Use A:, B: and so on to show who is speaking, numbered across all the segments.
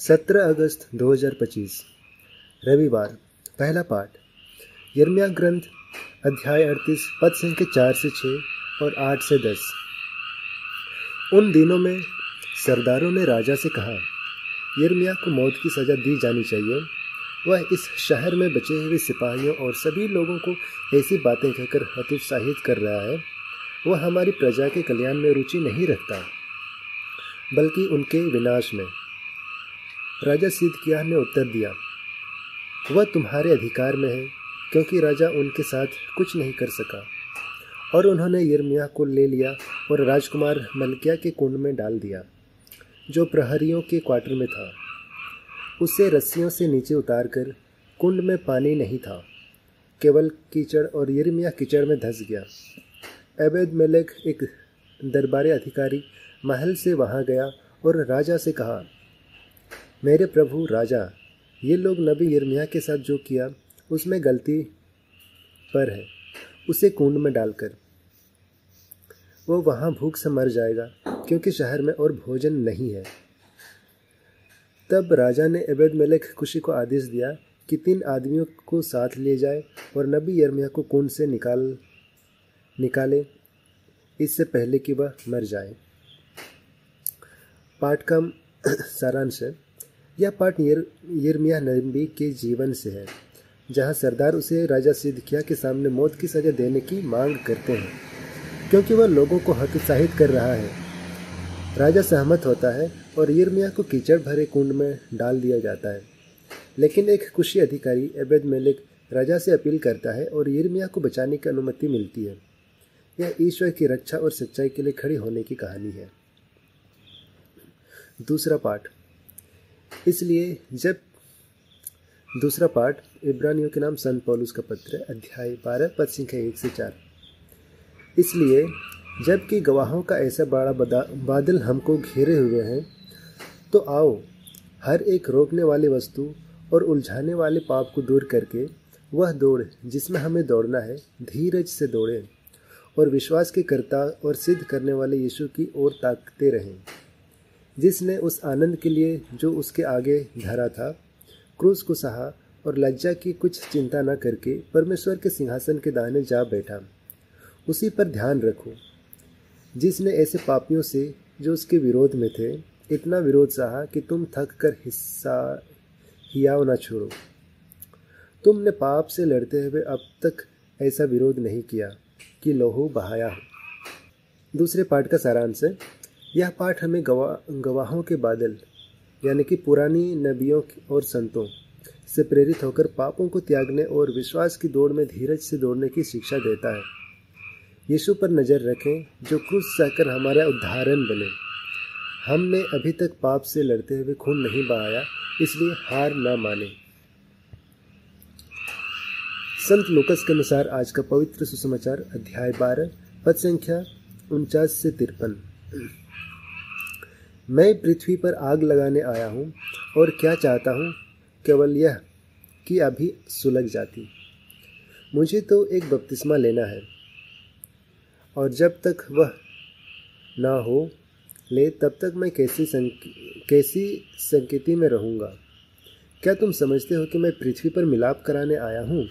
A: 17 अगस्त 2025 रविवार। पहला पाठ यिर्मयाह ग्रंथ अध्याय 38 पद संख्या 4 से 6 और 8 से 10। उन दिनों में सरदारों ने राजा से कहा, यिर्मयाह को मौत की सज़ा दी जानी चाहिए। वह इस शहर में बचे हुए सिपाहियों और सभी लोगों को ऐसी बातें कहकर हतोत्साहित कर रहा है। वह हमारी प्रजा के कल्याण में रुचि नहीं रखता, बल्कि उनके विनाश में। राजा सिदकिय्याह ने उत्तर दिया, वह तुम्हारे अधिकार में है, क्योंकि राजा उनके साथ कुछ नहीं कर सका। और उन्होंने यिर्मयाह को ले लिया और राजकुमार मल्किय्याह के कुंड में डाल दिया, जो प्रहरियों के क्वार्टर में था। उसे रस्सियों से नीचे उतारकर, कुंड में पानी नहीं था, केवल कीचड़, और यिर्मयाह कीचड़ में धंस गया। एबेद-मेलेक, एक दरबारी अधिकारी, महल से वहां गया और राजा से कहा, मेरे प्रभु राजा, ये लोग नबी यिर्मयाह के साथ जो किया उसमें गलती पर है। उसे कुंड में डालकर वो वहाँ भूख से मर जाएगा, क्योंकि शहर में और भोजन नहीं है। तब राजा ने एबेद-मेलेक कुशी को आदेश दिया कि 3 आदमियों को साथ ले जाए और नबी यिर्मयाह को कुंड से निकाले, इससे पहले कि वह मर जाए। पाठ का सारांश है। यह पाठ यिर्मयाह नबी के जीवन से है, जहां सरदार उसे राजा सिदकिय्याह के सामने मौत की सज़ा देने की मांग करते हैं, क्योंकि वह लोगों को हतोत्साहित कर रहा है। राजा सहमत होता है और यिर्मयाह को कीचड़ भरे कुंड में डाल दिया जाता है। लेकिन एक कुशी अधिकारी एबेद-मेलेक राजा से अपील करता है और यिर्मयाह को बचाने की अनुमति मिलती है। यह ईश्वर की रक्षा और सच्चाई के लिए खड़ी होने की कहानी है। दूसरा पाठ दूसरा पाठ इब्रानियों के नाम संत पौलुस का पत्र, अध्याय 12 पद संख्या 1 से 4। इसलिए जबकि गवाहों का ऐसा बड़ा बादल हमको घेरे हुए हैं, तो आओ हर एक रोकने वाली वस्तु और उलझाने वाले पाप को दूर करके वह दौड़ जिसमें हमें दौड़ना है, धीरज से दौड़ें और विश्वास के कर्ता और सिद्ध करने वाले यीशु की ओर ताकते रहें, जिसने उस आनंद के लिए जो उसके आगे धरा था, क्रूस को सहा और लज्जा की कुछ चिंता न करके परमेश्वर के सिंहासन के दाहिने जा बैठा। उसी पर ध्यान रखो, जिसने ऐसे पापियों से जो उसके विरोध में थे इतना विरोध सहा कि तुम थक कर हियाव न छोड़ो। तुमने पाप से लड़ते हुए अब तक ऐसा विरोध नहीं किया कि लहू बहाया हो। दूसरे पाठ का सारांश है। यह पाठ हमें गवाहों के बादल यानी कि पुरानी नबियों और संतों से प्रेरित होकर पापों को त्यागने और विश्वास की दौड़ में धीरज से दौड़ने की शिक्षा देता है। यीशु पर नज़र रखें, जो क्रूस सहकर हमारा उद्धारण बने। हमने अभी तक पाप से लड़ते हुए खून नहीं बहाया, इसलिए हार न माने। संत लूकास के अनुसार आज का पवित्र सुसमाचार, अध्याय 12 पद संख्या 49 से 53। मैं पृथ्वी पर आग लगाने आया हूँ, और क्या चाहता हूँ केवल यह कि अभी सुलग जाती। मुझे तो एक बपतिस्मा लेना है, और जब तक वह ना हो ले तब तक मैं कैसी संकेति में रहूँगा। क्या तुम समझते हो कि मैं पृथ्वी पर मिलाप कराने आया हूँ?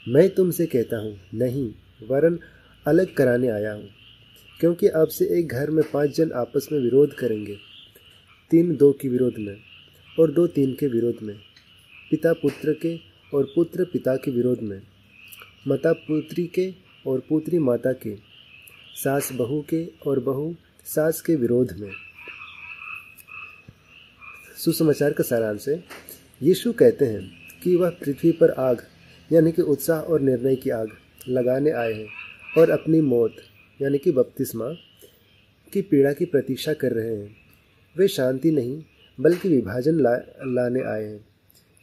A: मैं तुमसे कहता हूँ, नहीं, वरन अलग कराने आया हूँ। क्योंकि अब से एक घर में 5 जन आपस में विरोध करेंगे, 3 2 के विरोध में, और 2 3 के विरोध में, पिता पुत्र के और पुत्र पिता के विरोध में, माता पुत्री के और पुत्री माता के, सास बहू के और बहू सास के विरोध में। सुसमाचार का सारांश है। यीशु कहते हैं कि वह पृथ्वी पर आग यानी कि उत्साह और निर्णय की आग लगाने आए हैं, और अपनी मौत यानी कि बपतिस्मा की पीड़ा की प्रतीक्षा कर रहे हैं। वे शांति नहीं बल्कि विभाजन लाने आए हैं,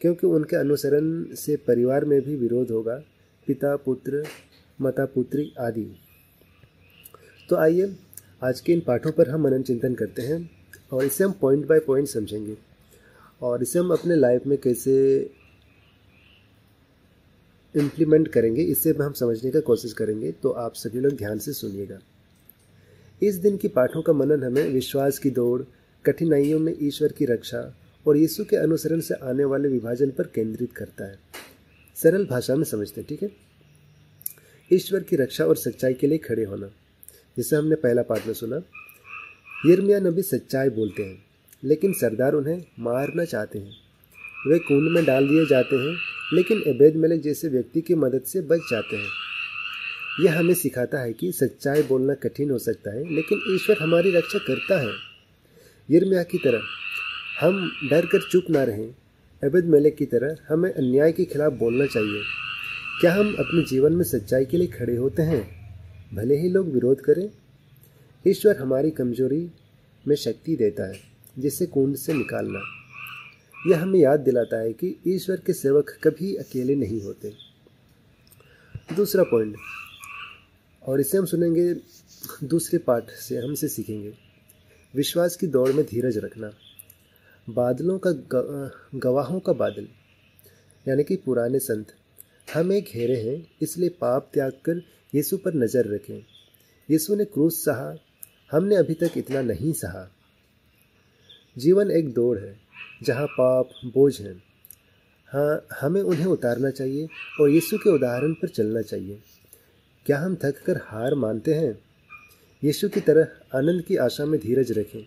A: क्योंकि उनके अनुसरण से परिवार में भी विरोध होगा, पिता पुत्र, माता पुत्री आदि। तो आइए आज के इन पाठों पर हम मनन चिंतन करते हैं, और इसे हम पॉइंट बाय पॉइंट समझेंगे, और इसे हम अपने लाइफ में कैसे इम्प्लीमेंट करेंगे, इससे हम समझने का कोशिश करेंगे। तो आप सभी लोग ध्यान से सुनिएगा। इस दिन की पाठों का मनन हमें विश्वास की दौड़, कठिनाइयों में ईश्वर की रक्षा और यीशु के अनुसरण से आने वाले विभाजन पर केंद्रित करता है। सरल भाषा में समझते हैं, ठीक है। ईश्वर की रक्षा और सच्चाई के लिए खड़े होना, जिसे हमने पहला पाठ में सुना। यिर्मयाह नबी सच्चाई बोलते हैं, लेकिन सरदार उन्हें मारना चाहते हैं। वे कुंड में डाल दिए जाते हैं, लेकिन एबेद-मेलेक जैसे व्यक्ति की मदद से बच जाते हैं। यह हमें सिखाता है कि सच्चाई बोलना कठिन हो सकता है, लेकिन ईश्वर हमारी रक्षा करता है। यिर्मयाह की तरह हम डर कर चुप ना रहें। एबेद-मेलेक की तरह हमें अन्याय के खिलाफ बोलना चाहिए। क्या हम अपने जीवन में सच्चाई के लिए खड़े होते हैं, भले ही लोग विरोध करें? ईश्वर हमारी कमजोरी में शक्ति देता है, जिसे कुंड से निकालना। यह हमें याद दिलाता है कि ईश्वर के सेवक कभी अकेले नहीं होते। दूसरा पॉइंट, और इसे हम सुनेंगे दूसरे पाठ से, हमसे सीखेंगे विश्वास की दौड़ में धीरज रखना। बादलों का गवाहों का बादल यानी कि पुराने संत हमें घेरे हैं, इसलिए पाप त्याग कर यीशु पर नज़र रखें। यीशु ने क्रूस सहा, हमने अभी तक इतना नहीं सहा। जीवन एक दौड़ है जहाँ पाप बोझ हैं। हाँ, हमें उन्हें उतारना चाहिए और यीशु के उदाहरण पर चलना चाहिए। क्या हम थक कर हार मानते हैं? यीशु की तरह आनंद की आशा में धीरज रखें।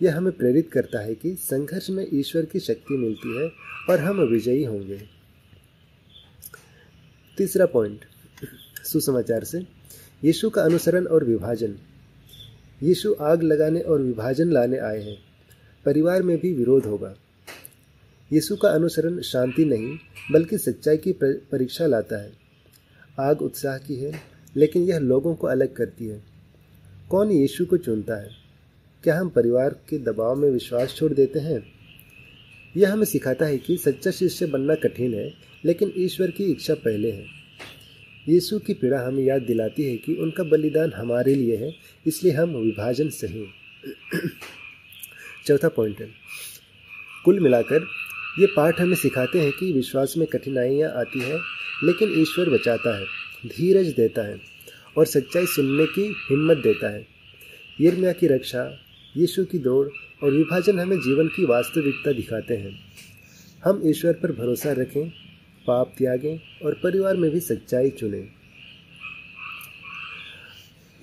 A: यह हमें प्रेरित करता है कि संघर्ष में ईश्वर की शक्ति मिलती है और हम विजयी होंगे। तीसरा पॉइंट, सुसमाचार से यीशु का अनुसरण और विभाजन। यीशु आग लगाने और विभाजन लाने आए हैं। परिवार में भी विरोध होगा। यीशु का अनुसरण शांति नहीं बल्कि सच्चाई की परीक्षा लाता है। आग उत्साह की है, लेकिन यह लोगों को अलग करती है। कौन यीशु को चुनता है? क्या हम परिवार के दबाव में विश्वास छोड़ देते हैं? यह हमें सिखाता है कि सच्चा शिष्य बनना कठिन है, लेकिन ईश्वर की इच्छा पहले है। यीशु की पीड़ा हमें याद दिलाती है कि उनका बलिदान हमारे लिए है, इसलिए हम विभाजन सही। चौथा पॉइंट है, कुल मिलाकर ये पाठ हमें सिखाते हैं कि विश्वास में कठिनाइयाँ आती हैं, लेकिन ईश्वर बचाता है, धीरज देता है और सच्चाई सुनने की हिम्मत देता है। यिर्मयाह की रक्षा, यीशु की दौड़ और विभाजन हमें जीवन की वास्तविकता दिखाते हैं। हम ईश्वर पर भरोसा रखें, पाप त्यागें और परिवार में भी सच्चाई चुनें।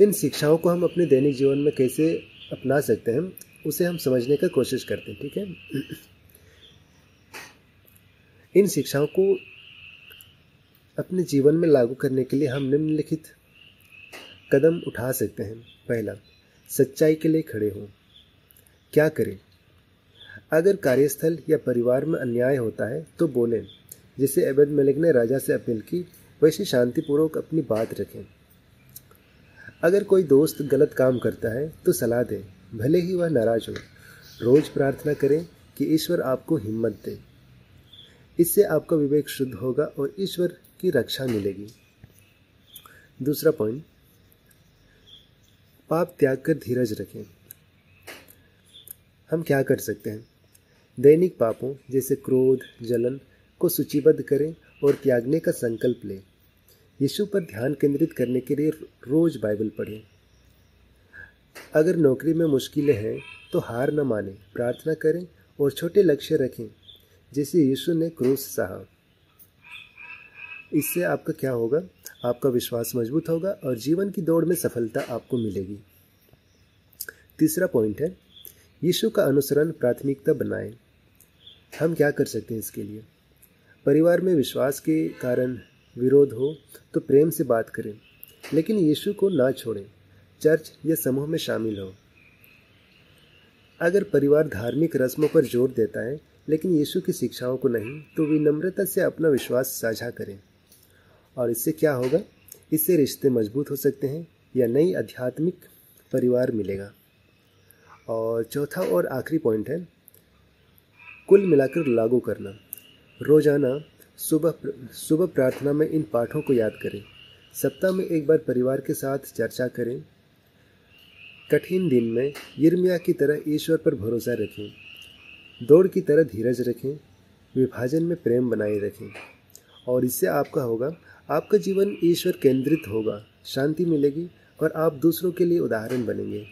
A: इन शिक्षाओं को हम अपने दैनिक जीवन में कैसे अपना सकते हैं, उसे हम समझने का कोशिश करते हैं, ठीक है। इन शिक्षाओं को अपने जीवन में लागू करने के लिए हम निम्नलिखित कदम उठा सकते हैं। पहला, सच्चाई के लिए खड़े हों। क्या करें? अगर कार्यस्थल या परिवार में अन्याय होता है तो बोलें, जिसे एबेद-मेलेक ने राजा से अपील की, वैसे शांतिपूर्वक अपनी बात रखें। अगर कोई दोस्त गलत काम करता है तो सलाह दें, भले ही वह नाराज हो। रोज प्रार्थना करें कि ईश्वर आपको हिम्मत दे। इससे आपका विवेक शुद्ध होगा और ईश्वर की रक्षा मिलेगी। दूसरा पॉइंट, पाप त्याग कर धीरज रखें। हम क्या कर सकते हैं? दैनिक पापों जैसे क्रोध, जलन को सूचीबद्ध करें और त्यागने का संकल्प लें। यीशु पर ध्यान केंद्रित करने के लिए रोज बाइबल पढ़ें। अगर नौकरी में मुश्किलें हैं तो हार न मानें, प्रार्थना करें और छोटे लक्ष्य रखें, जैसे यीशु ने क्रूस सहा। इससे आपका क्या होगा? आपका विश्वास मजबूत होगा और जीवन की दौड़ में सफलता आपको मिलेगी। तीसरा पॉइंट है, यीशु का अनुसरण प्राथमिकता बनाएं। हम क्या कर सकते हैं इसके लिए? परिवार में विश्वास के कारण विरोध हो तो प्रेम से बात करें, लेकिन यीशु को ना छोड़ें। चर्च या समूह में शामिल हो। अगर परिवार धार्मिक रस्मों पर जोर देता है लेकिन यीशु की शिक्षाओं को नहीं, तो विनम्रता से अपना विश्वास साझा करें। और इससे क्या होगा? इससे रिश्ते मजबूत हो सकते हैं या नई आध्यात्मिक परिवार मिलेगा। और चौथा और आखिरी पॉइंट है, कुल मिलाकर लागू करना। रोजाना सुबह प्रार्थना में इन पाठों को याद करें। सप्ताह में एक बार परिवार के साथ चर्चा करें। कठिन दिन में यिर्मयाह की तरह ईश्वर पर भरोसा रखें। दौड़ की तरह धीरज रखें। विभाजन में प्रेम बनाए रखें। और इससे आपका होगा, आपका जीवन ईश्वर केंद्रित होगा, शांति मिलेगी और आप दूसरों के लिए उदाहरण बनेंगे।